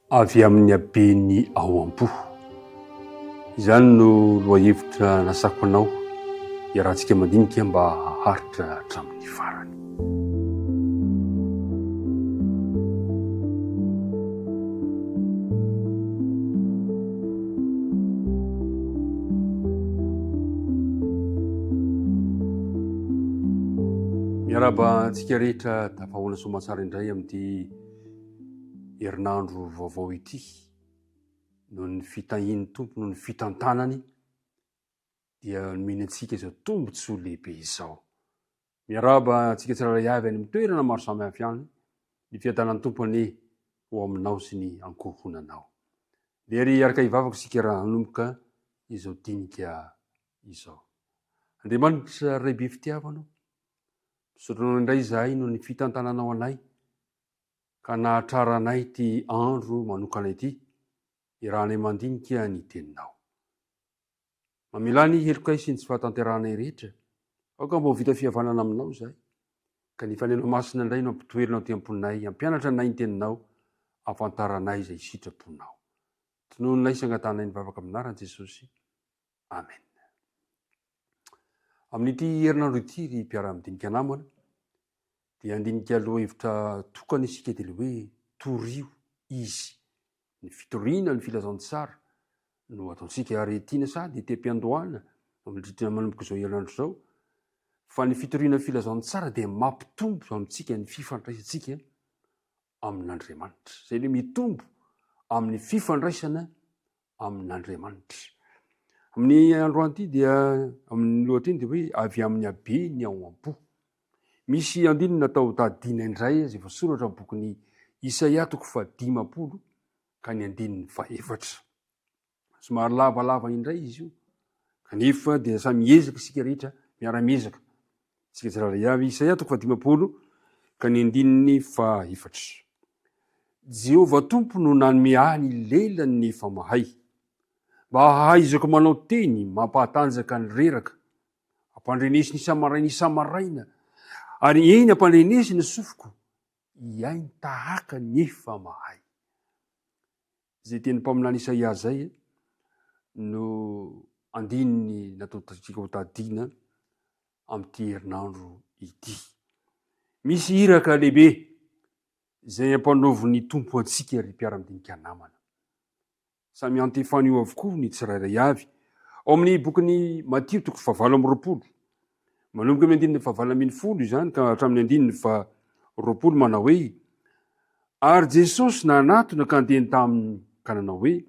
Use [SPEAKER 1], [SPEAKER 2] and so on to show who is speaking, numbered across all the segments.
[SPEAKER 1] avy amin'ny habeny ao am-po. Izany no loahevitra nasako anao iarahantsika mandinika mba haharitra hatramin'ny farany. Miaraba antsika rehetra tafahoana somatsara indray amin'ity herinandro vaovao ity, noho ny fitahian'ny tompo, noho ny fitantanany, dia mihinantsika izao tombotsoa lehibe izao. Miaraba antsika tsirairay avy any amin'ny toerana maro samihafa ihany, ny fiadanan'ny tompony ho aminao sy ny ankohonanao. Dia ry araka hivavaka isika raha hanomboka izao dinika izao. Andriamanitra ray be fitiavanao, misaotranao indray izahay noho ny fitantananao anay, ka nahatrara anay ty andro manokana ity, irahanay mandinika ny teninao. Mamelany helokay sy ny tsy fahatanteranay rehetra, aoka mba ho vita fihavanana aminao zahay, ka ny fanenao masina indray no ampitoerinao ty amponay, ampianatra anay ny teninao, afantaranay izay sitraponao. Tonononay sangatanay ny vavaka aminaran'i Jesosy. Amen. Amin'ity herinandro ity ry mpiara-midinika namana, dia andinika lohahevitra tokana isika dia le hoe torio izy. Ny fitoriana ny filazantsara no ataontsika aretiana sady tem-piandohana mandritra manomboka izao herinandro izao, fa ny fitoriana filazantsara dia mampitombo amintsika ny fifandraisantsika amin'Andriamanitra. Izay hoe mitombo amin'ny fifandraisana amin'Andriamanitra. Amin'ny androany ity dia amin'ny lohateny dia hoe avy amin'ny habeny ao am-po. Misy andininy natao tadiana indray izay voasoratra amin'ny bokin'ny Isaia 50 ka ny andininy 4. Somary lavalava indray izy io, kanefa dia samy miezaka isika rehetra miara-miezaka. Isika tsirairay avy Isaia 50 ka ny andininy 4. Jehovah Tompo no nanome ahy ny lelany efa mahay, mba hahaizako manao teny, mampahatanjaka ny reraka, ampandrenesy ny isamaraina, ary eny ampandrenesy ny sofiko, iainy tahaka ny efa mahay. Zay teny mpaminany Isaia zay no andininy nataontsika ho tadiana amin'ity herinandro ity. Misy iraka lehibe zay ampanaovy ny tompo antsika ry mpiara-midinika namana. Samy antefanio avokoa ny tsirairay avy. Ao amin'ny bokin'ny Matio 20 manomboka amin'ny andininy 20 izany ka hatramin'ny andininy 20 manao hoe, ary Jesosy nanatona ka andeny taminy ka nanao hoe,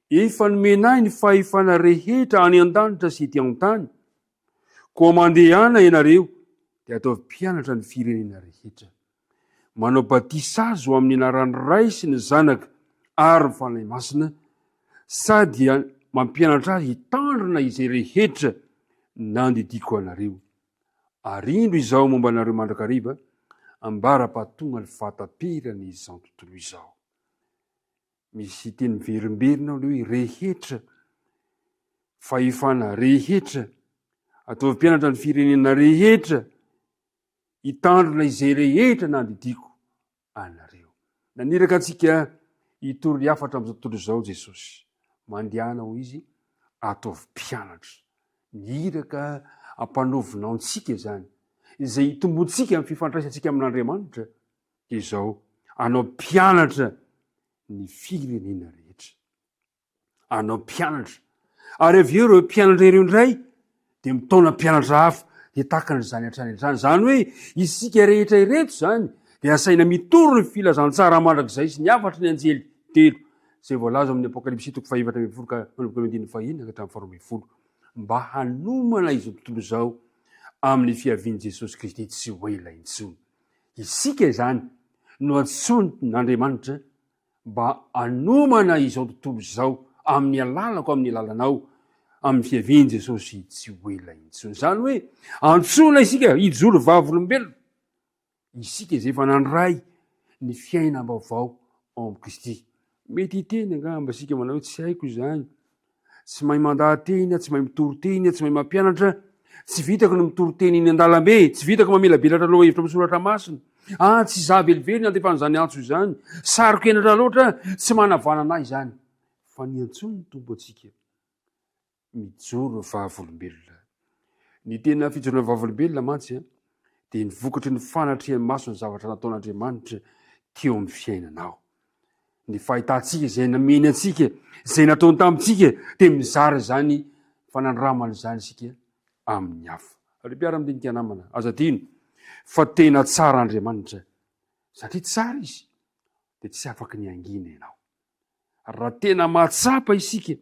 [SPEAKER 1] efa nomenay ny fahefana rehetra any an-danitra sy ety an-tany, koa mandehana ianareo dia ataovy mpianatra ny firenena rehetra, manao batisa azy ho amin'ny anaran'ny Ray sy ny Zanaka ary ny Fanahy Masina, sady mampianatra azy hitandrina izay rehetra nandidiko anareo. Arindo izao momba anareo mandrakariva, ambara-pahatonga ny fahataperany izao tontolo izao. Misy teny miverimberina le hoe rehetra, fahefana rehetra, ataovy mpianatra ny firenena rehetra, hitandrina izay rehetra nandidiko anareo. Naniraka antsika hitory hafatra amin'izao tontolo izao Jesosy. Mandehana ho izy ataovy mpianatra. Niraka ampanaovinao antsika zany, izay hitombontsika amin'ny fifandraisantsika amin'Andriamanitra, izao anao mpianatra ny firenena rehetra. Anao mpianatra. Ary avy eo ireo mpianatra ireo indray dia mitaona mpianatra hafa dia takan'izany hatrany hatrany. Zany hoe isika rehetra ireto zany dia asaina mitoro ny filazantsara mandrakizay sy ny hafatra ny anjely telo izay voalaza amin'ny Apokalipsy 4:20 ka manomboka amin'ny 1 ka hatramin'ny 12, mba hanomana izao tontolo izao amin'ny fiavian'i Jesosy Kristy tsy ho ela intsony. Isika zany no antson'Andriamanitra mba hanomana izao tontolo izao amin'ny alalako, amin'ny alalanao, amin'ny fiavian'i Jesosy tsy ho ela intsony. Zany hoe antsona isika hijoro vavolombelona, isika izay efa nandray ny fiainam-baovao ao amin'ny Kristy. Mety hiteny angamba isika manao hoe tsy haiko izany, tsy mahay mandahateny, tsy mahay mitoro teny, tsy mahay mampianatra, tsy vitako no mitoryteny iny an-dalambe, tsy vitako mamela belatra loha hevitra misoratra masina. Tsy za velively andefana zany antso izany, sariko enatra loatra, tsy manavanana izany. Fa ny antsony ny tompo atsika mijoro vavolombelona. Ny tena fijorona vavolombelona mantsy dia ny vokatry ny fanatreha maso ny zavatra nataon'Andriamanitra teo amin'ny fiainanao. Ny fahitantsika izay nameny antsika, izay nataony tamintsika, dia mizara zany fanandramana zany isika amin'ny hafa. Ary mpiara-midinika namana, aza dino fa tena tsara Andriamanitra, satria tsara izy dia tsy afaka ny angina ianao. Raha tena mahatsapa isika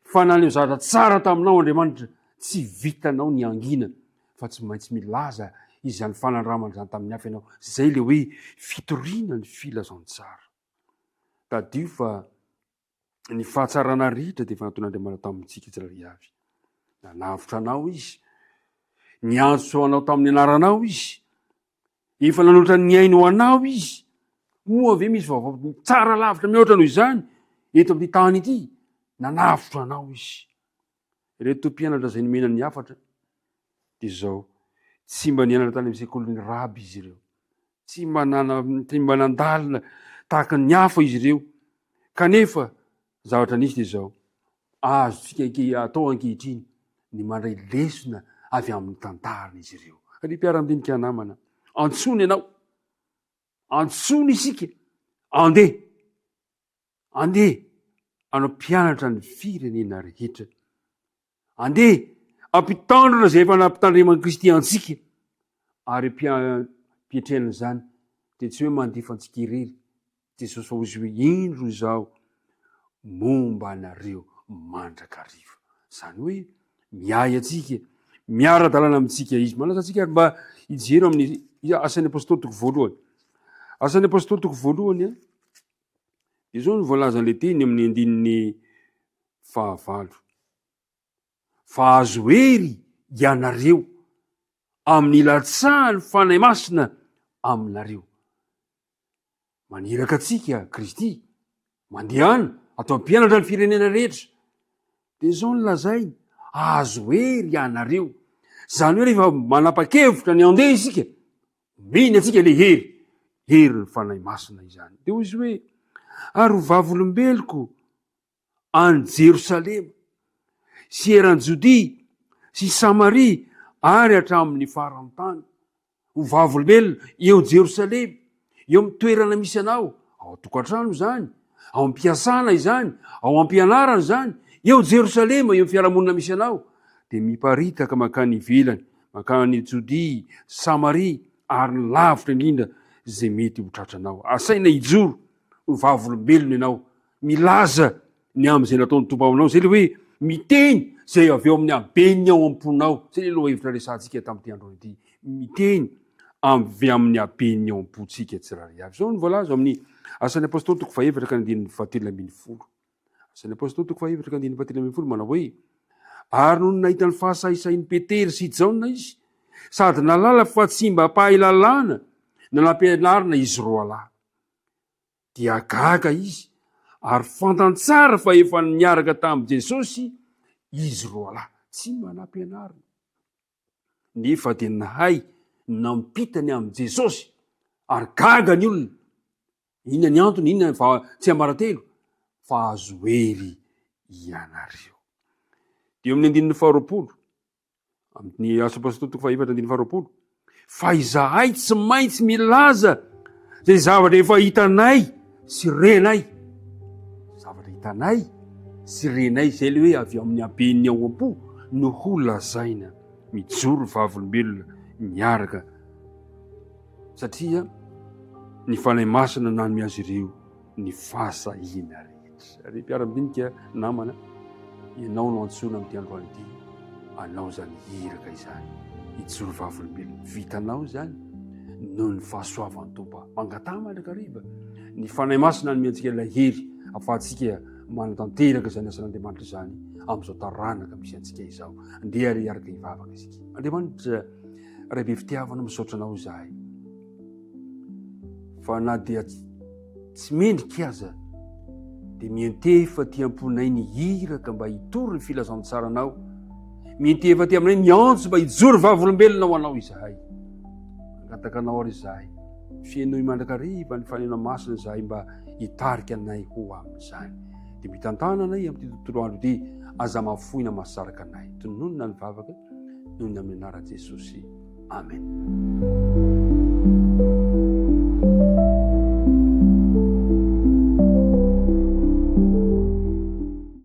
[SPEAKER 1] fa naneho zavatra tsara taminao Andriamanitra, tsy vitanao ny angina, fa tsy maintsy milaza izany fanandramana zany tamin'ny hafa ianao. Zay le hoe fitoriana ny filazantsara. Tadio fa ny fahatsarana rehetra dia efa nataon'Andriamanitra tamintsika tsirairay avy. Nanavotra anao izy, niantso anao tamin'ny anaranao izy, efa nanolotra ny ainy ho anao izy. Moa ave misy vaovao tsara lavitra mihoatra noho izany eto amin'ity tany ity, nanavotra anao izy. Ireto mpianatra izay nomena ny hafatra dia izao, tsy mba nianatra tany amin'ny sekolin'ny raby izy ireo, tsy mba nandalina tahaka ny hafa izy ireo, kanefa zavatra nisy dia izao, azontsika atao ankehitriny ny mandray lesona avy amin'ny tantarana izy ireo. Ry mpiara-midinika namana, antsony ianao, antsony isika, andeha anao mpianatra ny firenena rehetra, andeha ampitandrina izay efa nampitandreman'i Kristy antsika, ary mpietrehanana izany dia tsy hoe mandefa antsika irery Jesosy, fa ozy hoe indro izao momba anareo mandrakariva. Izany hoe miay atsika, miara-dalàna amintsika izy. Malaza antsika ary mba hijery amin'ny Asan'ny Apôstôly toko voalohany. Asan'ny Apôstôly toko voalohany izao no voalaza an'ilay teny amin'ny andininy 9. Fa azo hery ianareo amin'ny ilatsahany fanahy masina aminareo. Maniraka atsika Kristy, mandehana atao mpianatra ny firenena rehetra, dia izao no lazainy, azo hery ianareo. Zany hoe rehefa manapa-kevitra ny andeha isika, miny atsika le hery ny fanahy masina izany. Dia izy hoe, ary vavolombeloko any Jerosalema sy eran'ny Jodia sy Samaria ary hatramin'ny farany tany. Ho vavolombelona eo Jerosalema, eo amin'ny toerana misy anao, ao an-tokantrano izany, ao am-piasana izany, ao am-pianarana izany, eo Jerosalema, eo amin'ny fiarahamonina misy anao, dia miparitaka mankany ivelany, mankany Jodia, Samaria, ary ny lavitra indrindra izay mety ho tratranao. Asaina hijoro ho vavolombelona ianao, milaza ny amin'izay nataon'ny Tompo aminao, zay le hoe miteny zay avy eo amin'ny habeniny ao am-ponao. Zay le loha hevitra resantsika tamin'ity andro ity, miteny avy amin'ny habeniny ao am-pontsika tsirairay avy. Zao ny voalaza amin'ny Asan'ny Apôstôly toko 7:17. Asan'ny Apôstôly toko 7:17 manao hoe, ary noho nahita ny fahasahisahin'ny Petera sy Jaona izy, sady nalala fa tsy mba hampahay lalàna na nampianarina izy roa lahy, dia gaga izy ary fantantsara fa efa niaraka tamin'i Jesosy izy roa lahy, tsy mba nampianarina nefa dia nahay nampitany amin'i Jesosy, ary gaga ny olona. Inona ny antony, inona fa tsy ambaratelo, fa azo hery ianareo. Dia amin'ny 20, amin'ny Asa Apôstôly toko 7:20, fa izahay tsy maintsy milaza zay zavatra efa hitanay sy renay. Zavatra hitanay sy renay, zay le hoe avy amin'ny habeniny ao am-po no ho lazaina, mijoro vavolombelona miaraka, satria ny fanahy masina nanome azy ireo ny fahasahiana rehetra. Ary mpiara-midinika namana, ianao no antsona amin'ity androany ity, anao zany hiraka izany, hijoro vavolombelona. Vitanao zany noho ny fahasoavan'ny Tompo, mangatama mandrakariva ny fanahy masina nanome antsika ilay hery ahafahantsika manatanteraka izany asan'Andriamanitra izany amin'izao taranaka misy antsika izao. Andeha ary araka hivavaka isika. Andriamanitra ray be fitiavana, misaotra anao izahay, fa na dia tsy mendrika aza dia mientefa ty amponay ny hiraka mba hitory ny filazantsara anao, mety efa ty aminay niantso mba hijory vavolombelona ho anao izahay. Angataka anao ary izahay. Fienoy mandrakariva ny fanena masina izahay mba hitarika anay ho amin'izany. Dia mitantana anay amin'ity tontolo andro ity, aza mafoina masaraka anay. Tononona ny vavaka, nohon'ny amin'ny anaran'i Jesosy. Amen.